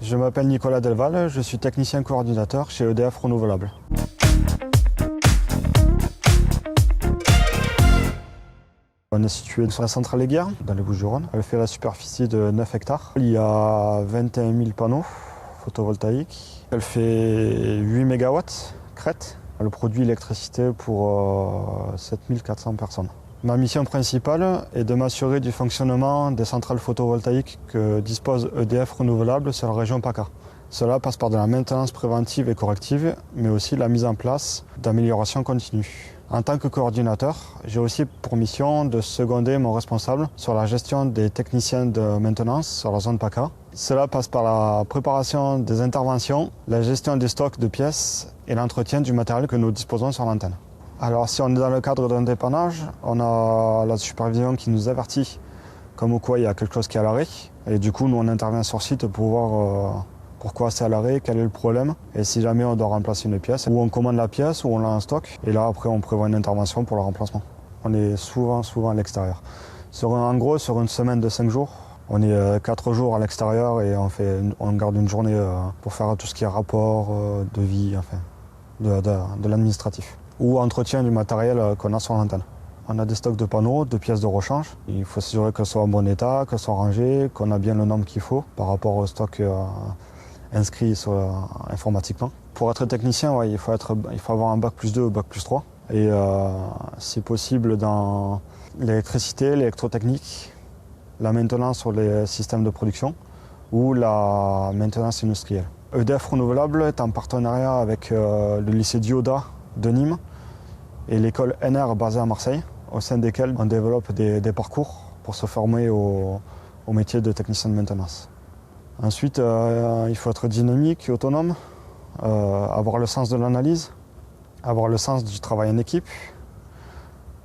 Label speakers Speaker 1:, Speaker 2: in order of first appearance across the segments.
Speaker 1: Je m'appelle Nicolas Delval, je suis technicien coordinateur chez EDF Renouvelables. On est situé sur la centrale des Guiers, dans les Bouches-du-Rhône. Elle fait la superficie de 9 hectares. Il y a 21 000 panneaux photovoltaïques. Elle fait 8 MW crête. Elle produit l'électricité pour 7400 personnes. Ma mission principale est de m'assurer du fonctionnement des centrales photovoltaïques que dispose EDF Renouvelables sur la région PACA. Cela passe par de la maintenance préventive et corrective, mais aussi la mise en place d'améliorations continues. En tant que coordinateur, j'ai aussi pour mission de seconder mon responsable sur la gestion des techniciens de maintenance sur la zone PACA. Cela passe par la préparation des interventions, la gestion des stocks de pièces et l'entretien du matériel que nous disposons sur l'antenne. Alors si on est dans le cadre d'un dépannage, on a la supervision qui nous avertit comme quoi il y a quelque chose qui est à l'arrêt. Et du coup, nous on intervient sur site pour voir pourquoi c'est à l'arrêt, quel est le problème. Et si jamais on doit remplacer une pièce, ou on commande la pièce, ou on l'a en stock. Et là après on prévoit une intervention pour le remplacement. On est souvent à l'extérieur. En gros, sur une semaine de 5 jours, on est 4 jours à l'extérieur et on garde une journée pour faire tout ce qui est rapport, devis, enfin, de l'administratif. Ou entretien du matériel qu'on a sur l'antenne. On a des stocks de panneaux, de pièces de rechange. Il faut s'assurer qu'elles soient en bon état, qu'elles soient rangées, qu'on a bien le nombre qu'il faut par rapport au stock inscrit informatiquement. Pour être technicien, ouais, il faut avoir un bac plus 2 ou bac plus 3. Et c'est possible dans l'électricité, l'électrotechnique, la maintenance sur les systèmes de production ou la maintenance industrielle. EDF Renouvelable est en partenariat avec le lycée Dioda de Nîmes et l'école NR basée à Marseille, au sein desquels on développe des parcours pour se former au métier de technicien de maintenance. Ensuite, il faut être dynamique et autonome, avoir le sens de l'analyse, avoir le sens du travail en équipe,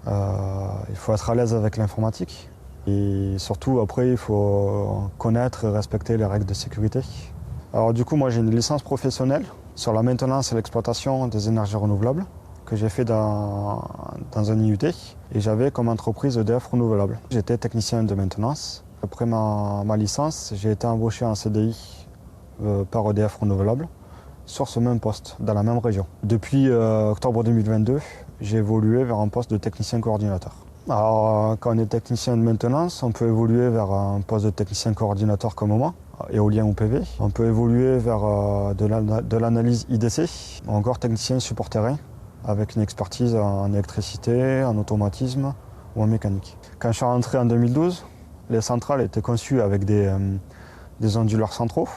Speaker 1: il faut être à l'aise avec l'informatique et surtout après il faut connaître et respecter les règles de sécurité. Alors du coup, moi j'ai une licence professionnelle sur la maintenance et l'exploitation des énergies renouvelables que j'ai fait dans un IUT et j'avais comme entreprise EDF Renouvelable. J'étais technicien de maintenance. Après ma licence, j'ai été embauché en CDI par EDF Renouvelable sur ce même poste, dans la même région. Depuis octobre 2022, j'ai évolué vers un poste de technicien coordinateur. Alors quand on est technicien de maintenance, on peut évoluer vers un poste de technicien coordinateur comme moi, éolien ou PV. On peut évoluer vers de l'analyse IDC, ou encore technicien support terrain, avec une expertise en électricité, en automatisme ou en mécanique. Quand je suis rentré en 2012, les centrales étaient conçues avec des onduleurs centraux,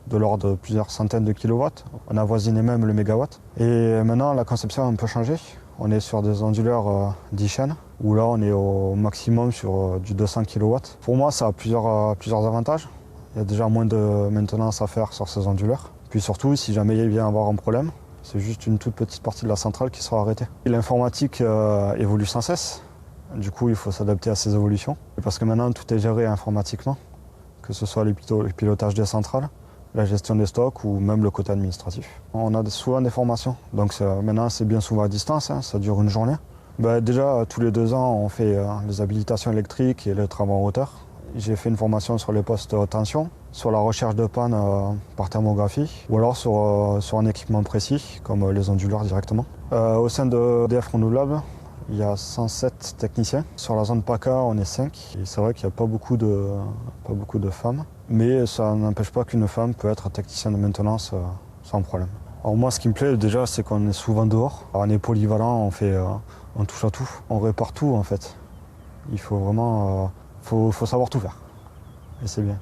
Speaker 1: de l'ordre de plusieurs centaines de kilowatts. On avoisinait même le mégawatt. Et maintenant, la conception a un peu changé. On est sur des onduleurs 10 chaînes, où là, on est au maximum sur du 200 kW. Pour moi, ça a plusieurs avantages. Il y a déjà moins de maintenance à faire sur ces onduleurs. Puis surtout, si jamais il vient y avoir un problème, c'est juste une toute petite partie de la centrale qui sera arrêtée. L'informatique évolue sans cesse. Du coup, il faut s'adapter à ces évolutions. Parce que maintenant, tout est géré informatiquement, que ce soit le pilotage des centrales, la gestion des stocks ou même le côté administratif. On a souvent des formations, donc maintenant c'est bien souvent à distance, ça dure une journée. Déjà, tous les 2 ans, on fait les habilitations électriques et les travaux en hauteur. J'ai fait une formation sur les postes haute tension, sur la recherche de panne par thermographie, ou alors sur un équipement précis, comme les onduleurs directement. Au sein de EDF Renouvelable, il y a 107 techniciens. Sur la zone PACA, on est 5. Et c'est vrai qu'il n'y a pas beaucoup de femmes. Mais ça n'empêche pas qu'une femme peut être technicienne de maintenance sans problème. Alors moi, ce qui me plaît déjà, c'est qu'on est souvent dehors. Alors, on est polyvalent, on touche à tout. On répare tout en fait. Il faut vraiment faut savoir tout faire. Et c'est bien.